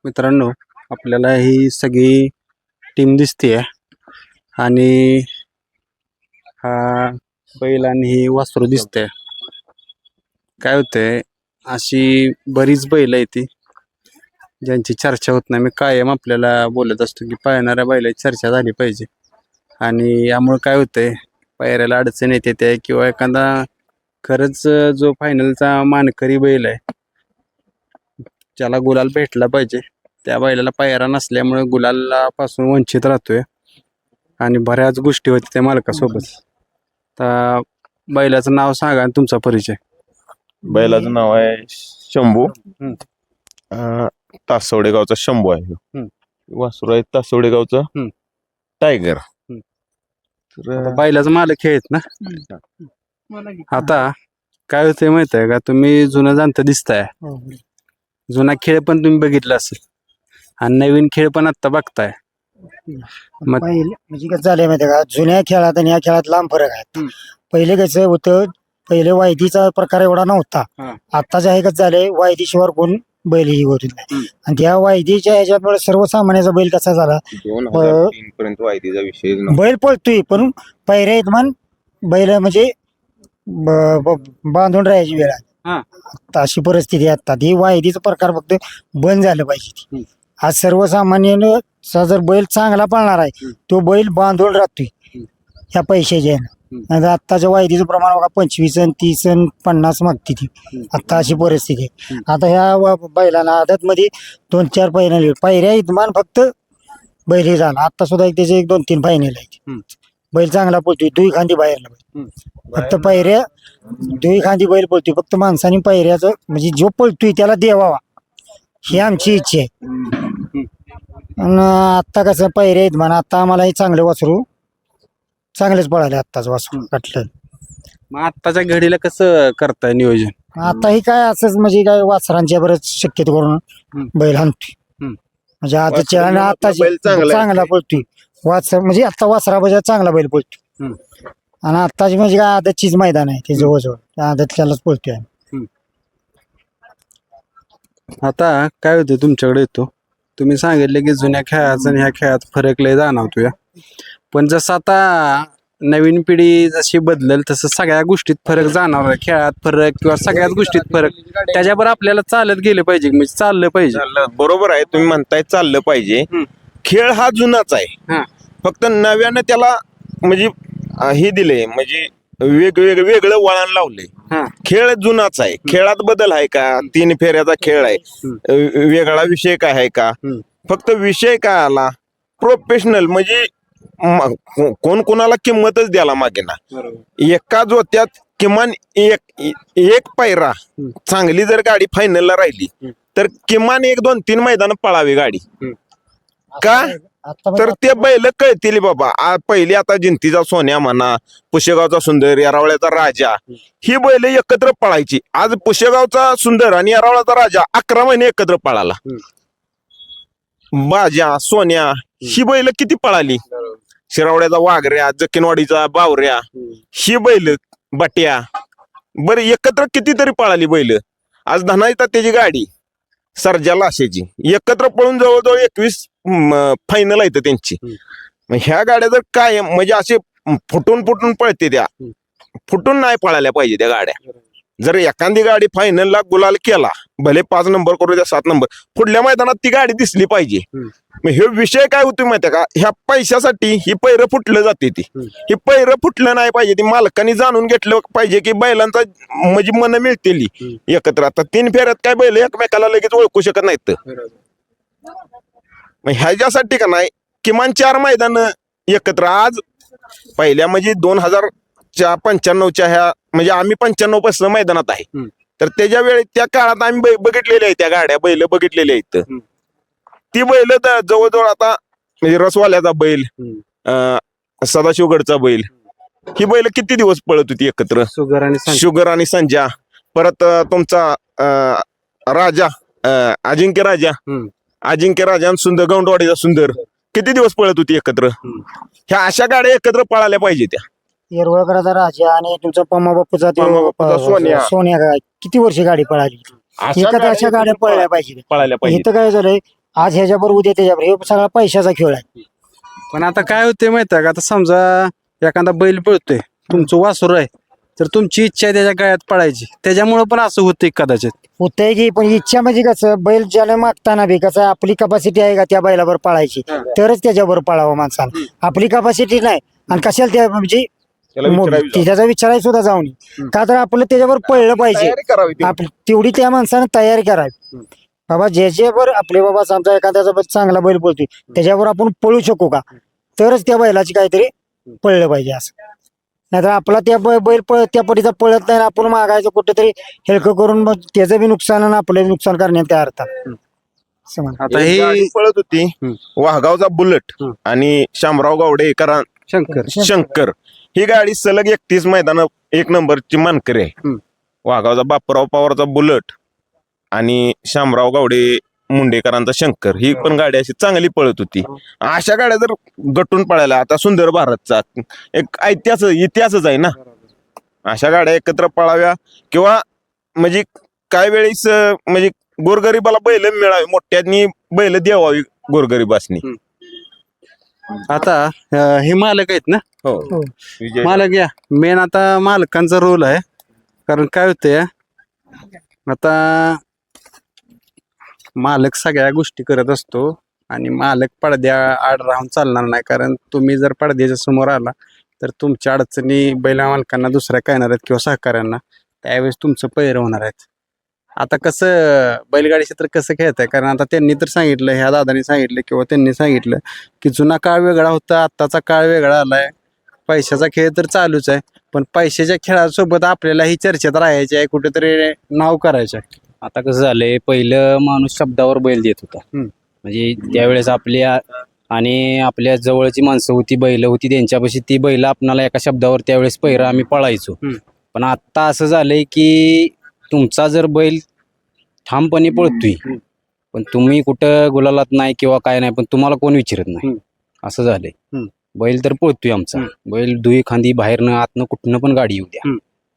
मित्रांनो, आपल्याला ही सगळी टीम दिसते आणि हा बैल आणि ही वासरू दिसते. काय होतंय, अशी बरीच बैल आहे ती ज्यांची चर्चा होत नाही. मी कायम आपल्याला बोलत असतो की पाळणाऱ्या बैलाची चर्चा झाली पाहिजे. आणि यामुळे काय होतंय, पायऱ्याला अडचण येते त्या किंवा एखादा खरंच जो फायनलचा मानकरी बैल आहे ज्याला गुलाल भेटला पाहिजे त्या बैलाला पायरा नसल्यामुळे गुलाला पासून वंचित राहतोय आणि बऱ्याच गोष्टी होत्या त्या मालकासोबत. तर बैलाचं नाव सांगा आणि तुमचा परिचय. बैलाचं नाव आहे शंभू. तासवडे गावचा शंभू आहे. वासरू आहे तासवडे गावचा टायगर. आता बैलाचं मालक हे आहेत ना. आता काय होतंय माहित आहे का, तुम्ही जुनं जाणतं दिसताय. जुना खेळ पण तुम्ही बघितला असेल आणि नवीन खेळ पण आता बघताय. मग म्हणजे कसं झालंय माहितीये का, जुन्या खेळात आणि या खेळात लांब फरक आहे. पहिले कसं होतं, पहिले वायदीचा प्रकार एवढा नव्हता. आता जे आहे कसं झालंय, वायदीशिवाय कोण बैल ही होत नाही. आणि त्या वायदीच्या ह्याच्यामुळे सर्वसामान्याचा बैल कसा झाला, 2003 पर्यंत वायदीचा विषय बैल पळतोय पण पैऱ्या आहेत म्हण बैल म्हणजे बांधून राहायची वेळ आहे. आता अशी परिस्थिती आहे. आता ही वायदीचा प्रकार फक्त बंद झालं पाहिजे. आज सर्वसामान्यानं जर बैल चांगला पळणार आहे तो बैल बांधून राहतोय ह्या पैशाच्या यानं. आत्ताच्या वायदीचं प्रमाण बघा 25 आणि 30 आणि 50 मागते ती. आता अशी परिस्थिती आहे. आता ह्या बैलांना आदत मध्ये 2-4 फायनल पायऱ्या इतमान फक्त बैल हे झाला. आता सुद्धा त्याचे 1-2-3 फायनल आहेत. बैल चांगला पळतोय, दुई खांदी बाहेरला फक्त पायऱ्या दुई खांदी बैल पळतोय. फक्त माणसाने पायऱ्याचं म्हणजे जो पळतोय त्याला देवावा ही आमची इच्छा आहे. आता कसं पायऱ्या आहेत म्हणा, आता आम्हाला हे चांगलं वासरू चांगलेच पळाले आत्ताच वासरू काटलं. मग आत्ताच्या घडीला कसं करताय नियोजन? आता ही काय असंच म्हणजे काय वासरांच्या बरंच शक्यतो करून बैल आणतोय. म्हणजे आताच्या आणि आताची चांगला पळतोय वासर, म्हणजे आता वासरा बजा चांगला बैल पळतोय. आणि आत्ताची म्हणजे काय आदतचीच मैदान आहे ते जवळजवळ आदतच्यालाच पळतोय. आता काय होते तुमच्याकडे येतो, तुम्ही सांगितले की जुन्या खेळाचा आणि ह्या खेळात फरक लय जाणवतोय. पण जसं आता नवीन पिढी जशी बदलेल तसं सगळ्या गोष्टीत फरक जाणवणार. खेळात फरक किंवा सगळ्याच गोष्टीत फरक, त्याच्यावर आपल्याला चालत गेलं पाहिजे, म्हणजे चाललं पाहिजे. बरोबर आहे, तुम्ही म्हणताय चाललं पाहिजे. खेळ हा जुनाच आहे, फक्त नव्यानं त्याला म्हणजे हे दिले, म्हणजे वेगळं वळण लावले. खेळ जुनाच आहे, खेळात बदल आहे का? 3 फेऱ्याचा खेळ आहे, वेगळा विषय काय आहे का? फक्त विषय काय आला, प्रोफेशनल म्हणजे कोण कोणाला किंमतच द्यायला मागे ना. एका जोत्यात किमान एक पायरा चांगली जर गाडी फायनलला राहिली तर किमान 1-2-3 मैदान पळावी गाडी. का तर ते बैल कळतील बाबा. पहिले आता जिंतीचा सोन्या म्हणा, पुशेगावचा सुंदर, येरावळ्याचा राजा, ही बैल एकत्र पळायची. आज पुशेगावचा सुंदर आणि येरावळ्याचा राजा 11 महिने एकत्र पळाला. बाजा, सोन्या ही बैल किती पळाली. शिरावड्याचा वाघऱ्या, जकीनवाडीचा बावऱ्या, ही बैल बट्या बरं एकत्र कितीतरी पळाली बैल. आज धनाईता त्याची गाडी सर्जाला असायची, एकत्र पळून जवळजवळ 21 फायनल आहेत त्यांची. ह्या गाड्या जर काय म्हणजे असे फुटून पळते, त्या फुटून नाही पळायला पाहिजे त्या गाड्या. जर एखादी गाडी फायनलला गुलाल केला, भले 5 नंबर करू द्या 7 नंबर, पुढल्या मैदानात ती गाडी दिसली पाहिजे. मग हे विषय काय होतो माहितीये का, ह्या पैशासाठी ही पैर फुटलं जाते. ती ही पैर फुटलं नाही पाहिजे. ती मालकांनी जाणून घेतलं पाहिजे की बैलांचा म्हणजे मन मिळतील एकत्र. आता 3 फेऱ्यात काय बैल एकमेकाला लगेच ओळखू शकत नाहीत. मग ह्याच्यासाठी का नाही किमान 4 मैदान एकत्र. आज पहिल्या म्हणजे 2095च्या ह्या म्हणजे आम्ही 95 पासून मैदानात आहे, तर त्याच्या वेळी त्या काळात आम्ही बघितलेल्या आहेत त्या गाड्या, बैल बघितलेल्या आहेत. ती बैल जवळजवळ आता म्हणजे रसवाल्याचा बैल, सदाशिवगडचा बैल, ही बैल किती दिवस पळत होती एकत्र. शुगर आणि संजा, परत तुमचा राजा अजिंक्य राजा सुंदर, गौंडवाडीचा सुंदर किती दिवस पळत होती एकत्र. ह्या अशा गाड्या एकत्र पळाल्या पाहिजे. त्या येरवळकराचा राजा आणि तुमचा पम्मा बापूचा सोन्या किती वर्ष गाडी पळाली. अशा गाड्या पळल्या पाहिजे. इथं काय झालंय, आज ह्याच्यावर उद्या त्याच्यावर, हे सगळा पैशाचा खेळ आहे. पण आता काय होते माहिती आहे का, आता समजा एखादा बैल पळतोय, तुमचं वासुर आहे, तर तुमची इच्छा आहे त्याच्या गळ्यात पडायची, त्याच्यामुळे पण असं होतंय कदाचित. होतंय की, पण इच्छा म्हणजे कसं, बैल ज्याला मागताना बी कसं आपली कपॅसिटी आहे का त्या बैलावर पळायची, तरच त्याच्यावर पळावं माणसाला. आपली कपॅसिटी नाही आणि कशाला त्या म्हणजे त्याचा विचारायला सुद्धा जाऊ नये, का तर आपलं त्याच्यावर पळलं पाहिजे. तयारी करावी ती. आपली तेवढी त्या माणसानं तयारी करावी. बाबा ज्याच्यावर आपले बाबा समजा एखाद्याचा चांगला बैल पळतोय त्याच्यावर आपण पळू शकू का, तरच त्या बैलाची काहीतरी पळलं पाहिजे असं. नाहीतर आपला त्या बैल त्या पटीचा पळत नाही, आपण मागायचं कुठेतरी हेळकं करून मग त्याचं बी नुकसान आणि आपलं नुकसान करण्यात त्या अर्थात. आता एक ही गाडी पळत होती वाघगावचा बुलेट आणि शामराव गावडे करा शंकर, ही गाडी सलग 31 मैदान 1 नंबरची मानकरी आहे. वाघावचा बापराव पवारचा बुलेट आणि शामराव गावडे मुंडेकरांचा शंकर, ही पण गाडी अशी चांगली पळत होती. अशा गाड्या जर गटून पळायला, आता सुंदर भारतचा एक इतिहासच आहे ना, अशा गाड्या एकत्र पळाव्या किंवा म्हणजे काय वेळेस म्हणजे गोरगरिबाला बैल मिळावी, मोठ्यांनी बैल द्यावावी गोरगरिबासनी. आता हे मालक आहेत ना, हो हो. मालक या मेन आता मालकांचा रोल आहे. कारण काय होतंय, आता मालक सगळ्या गोष्टी करत असतो आणि मालक पडद्या आड राहून चालणार नाही. कारण तुम्ही जर पडद्याच्या समोर आला तर तुमच्या अडचणी बैला मालकांना दुसऱ्या कळणार आहेत किंवा सहकाऱ्यांना, त्यावेळेस तुमचं पैर होणार आहेत. आता कसं बैलगाडी क्षेत्र कसं खेळत आहे, कारण आता त्यांनी तर सांगितलं, ह्या दादानी सांगितलं किंवा त्यांनी सांगितलं की जुना काळ वेगळा होता, आत्ताचा काळ वेगळा आलाय. पैशाचा खेळ तर चालूच आहे, पण पैशाच्या खेळासोबत आपल्याला ही चर्चेत राहायची आहे, कुठेतरी नाव करायचं आहे. आता कसं झालंय, पहिलं माणूस शब्दावर बैल देत होता. म्हणजे त्यावेळेस आपल्या जवळची माणसं होती, बैल होती, त्यांच्यापाशी ती बैल आपणाला एका शब्दावर त्यावेळेस पहिरं आम्ही पळायचो. पण आता असं झालंय की तुमचा जर बैल ठामपणे पळतोय, पण तुम्ही कुठं गुलालात नाही किंवा काय नाही, पण तुम्हाला कोण विचारत नाही, असं झालंय. बैल तर पळतोय आमचा, बैल दुई खांदी बाहेरनं आतनं कुठनं पण गाडी येऊ द्या,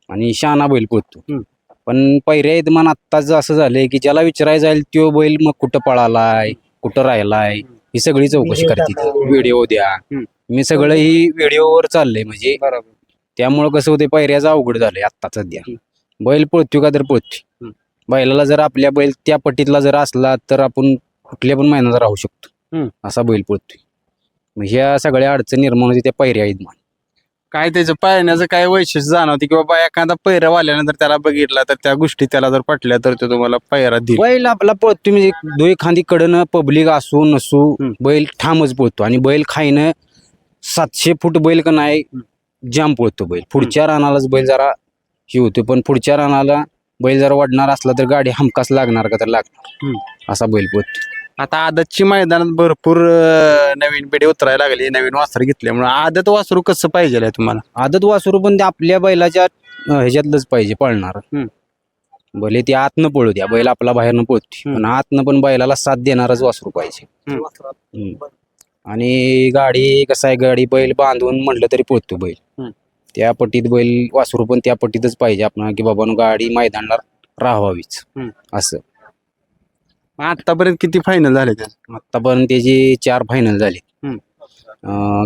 आणि शहाणा बैल पळतो. पण पहिऱ्या मन आत्ताच असं झालंय की ज्याला विचारायला जाईल तो बैल मग कुठं पळालाय, कुठं राहिलाय, ही सगळी चौकशी करते. व्हिडिओ द्या, मी सगळं ही व्हिडिओवर चाललंय. म्हणजे त्यामुळं कसं होतंय, पहिऱ्याचं अवघड झालंय आत्ता सध्या. बैल पळतोय का तर पळतोय, बैलाला जर आपल्या बैल त्या पट्टीतला जर असला तर आपण कुठल्या पण महिन्यात राहू शकतो, असा बैल पळतोय. मग ह्या सगळ्या अडचणी निर्माण होती त्या पहिऱ्या आहेत. काय त्याचं पाळण्याचं काय वैशिष्ट्य जाणवते की बाबा एखादा पैरावाल्यानंतर त्याला बघितला तर त्या गोष्टी त्याला जर पटल्या तर तो तुम्हाला पैरा देईल. बैल आपला पळतोय म्हणजे दोन खांदी कडनं पब्लिक असू नसू बैल ठामच पळतो. आणि बैल खायनं 700 फूट बैल का नाही जाम पळतो बैल. पुढच्या रानालाच बैल जरा हे होतो, पण पुढच्या रानाला बैल जरा वाढणार असला तर गाडी हमखास लागणार का तर लागणार, असा बैल पळतो. आता आदतची मैदानात भरपूर नवीन पिढी उतरायला लागली, नवीन वासर घेतल्यामुळे आदत वासरू कसं पाहिजे तुम्हाला? आदत वासरू पण ते आपल्या बैलाच्या ह्याच्यातलंच पाहिजे पळणार. भले ते आतनं पळू द्या, बैल आपला बाहेरनं पळतो, पण आतनं पण बैलाला साथ देणारच वासरू पाहिजे. आणि गाडी कसं आहे, गाडी बैल बांधून म्हटलं तरी पळतो बैल. त्या पट्टीत बैल वासरू पण त्या पट्टीतच पाहिजे आपण, की बाबा गाडी मैदानाला राहावीच असं. आतापर्यंत किती फायनल झाले? आतापर्यंत त्याची 4 फायनल झाले.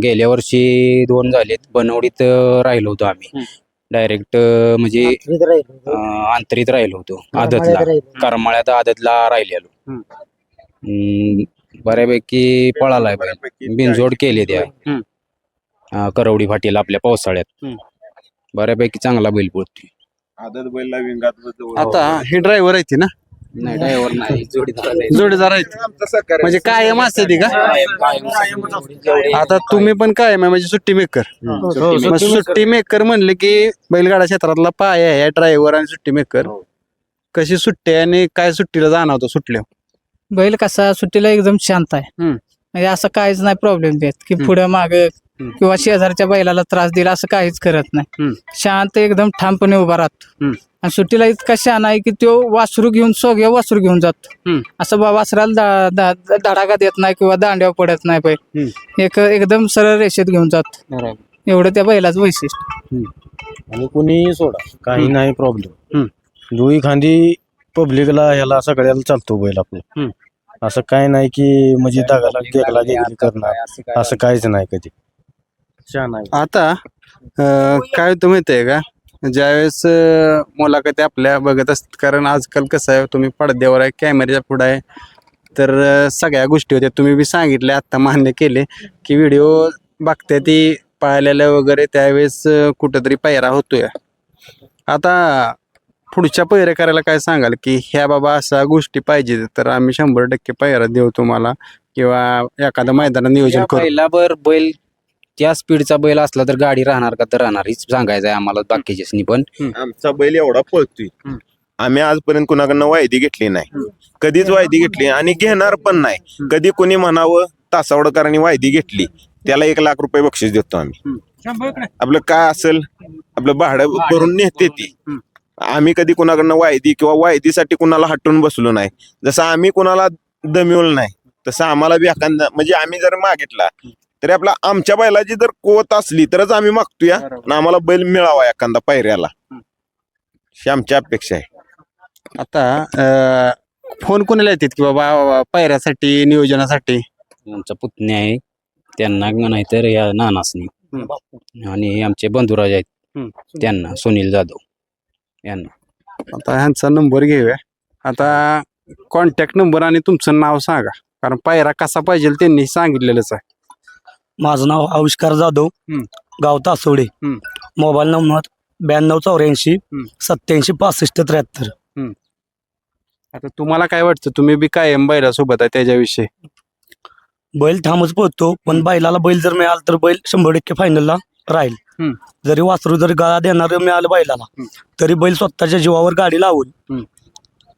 गेल्या वर्षी 2 झालेत. बनवडीत राहिलो होतो आम्ही, डायरेक्ट म्हणजे अंतरीत राहिलो होतो आदतला, करमाळ्यात आदतला राहिलेलो. बऱ्यापैकी पळालाय बैल, बिनजोड केले त्या करवडी फाटीला आपल्या पावसाळ्यात. बऱ्यापैकी चांगला बैल पळतोय. आदत बैलला विंगात आता हे ड्रायव्हर आहे ना? नाही, ड्रायव्हर नाही, जोडीदार आहेत म्हणजे कायम असते ती का? आता तुम्ही पण कायम आहे म्हणजे सुट्टी मेकर. सुट्टी मेकर म्हणले की बैलगाडा क्षेत्रातला पाय आहे ड्रायव्हर आणि सुट्टी मेकर. कशी सुट्टी आहे आणि काय सुट्टीला जाणवतं सुटल्या? बैल कसा सुट्टीला एकदम शांत आहे, म्हणजे असं काहीच नाही प्रॉब्लेम देत की पुढे मागे किंवा शेजारच्या बैलाला त्रास दिला असं काहीच करत नाही. शांत एकदम ठामपणे उभा राहतो. आणि सुट्टीला इतका शान आहे की तो वासरू घेऊन सोग्या वासरू घेऊन जातो. असं वासराला धडाका देत नाही किंवा दांड्यावर पडत नाही बैल, एकदम सरळ रेषेत घेऊन जातो. एवढं त्या बैलाचं वैशिष्ट्य. आणि कुणी सोडा काही नाही प्रॉब्लेम. दुई खांदी पब्लिकला ह्याला सगळ्याला चालतो बैल आपला, असं काय नाही की म्हणजे दगाला देखला देखली करणार असं काहीच नाही कधी छान आहे. आता काय होतं माहिती आहे का, ज्यावेळेस मुलाखती आपल्या बघत असतात, कारण आजकाल कसं आहे, तुम्ही पडद्यावर आहे, कॅमेऱ्याच्या पुढे आहे, तर सगळ्या गोष्टी होत्या. तुम्ही बी सांगितले, आत्ता मान्य केले की व्हिडिओ बघते ती पाहिलेल्या वगैरे, त्यावेळेस कुठंतरी पायरा होतोय. आता पुढच्या पायऱ्या करायला काय सांगाल की ह्या बाबा अशा गोष्टी पाहिजे तर आम्ही 100% पायरा देऊ तुम्हाला, किंवा एखादं मैदानात नियोजन करू? बैलावर बैल त्या स्पीडचा बैल असला तर गाडी राहणार का तर राहणार हीच सांगायचं आहे आम्हाला बाकीच्यानी पण. आमचा बैल एवढा पळतोय, आम्ही आजपर्यंत कुणाकडनं वायदी घेतली नाही, कधीच वायदी घेतली आणि घेणार पण नाही. कधी कोणी म्हणावं तासावडकरांनी वायदी घेतली, त्याला 1 लाख रुपये बक्षीस देतो आम्ही. आपलं काय असेल आपलं भाडं भरून नेते ती. आम्ही कधी कुणाकडनं वायदी किंवा वायदीसाठी कुणाला हटून बसलो नाही. जसं आम्ही कुणाला दमिवलं नाही तसं आम्हाला बी एखादा म्हणजे आम्ही जर मागितला तरी आपला आमच्या बैलाची जर कुवत असली तरच आम्ही मागतोय आणि आम्हाला बैल मिळावा एखादा पायऱ्याला, ही आमची अपेक्षा आहे. आता फोन कोणाला येतात की बाबा पायऱ्यासाठी, नियोजनासाठी? आमचा पुतण्या आहे त्यांना, नाहीतर या नानासनी, आणि आमचे बंधुराज आहेत त्यांना, सुनील जाधव यांना. आता ह्यांचा नंबर घेऊया. आता कॉन्टॅक्ट नंबर आणि तुमचं नाव सांगा, कारण पायरा कसा पाहिजे त्यांनी सांगितलेलंच आहे. माझं नाव आविष्कार जाधव, गाव तासवडे, मोबाईल नंबर 9284 87 65 73. आता तुम्हाला काय वाटतं, तुम्ही बी कायम बैलासोबत आहे, त्याच्याविषयी? बैल ठामच पोहतो, पण बैलाला बैल जर मिळाला तर बैल 100% फायनलला राहील. जरी वासरू जरी गळा देणार मिळालं बैलाला तरी बैल स्वतःच्या जीवावर गाडी लावून,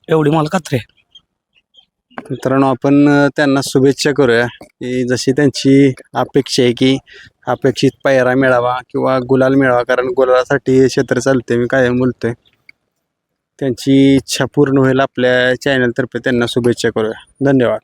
एवढी मला खात्री आहे. मित्रांनो, आपण त्यांना शुभेच्छा करूया की जशी त्यांची अपेक्षा आहे की अपेक्षित पायरा मिळावा किंवा गुलाल मिळावा, कारण गुलालासाठी हे क्षेत्र चालते, मी कायम बोलतोय. त्यांची इच्छा पूर्ण होईल. आपल्या चॅनलतर्फे त्यांना शुभेच्छा करूया. धन्यवाद.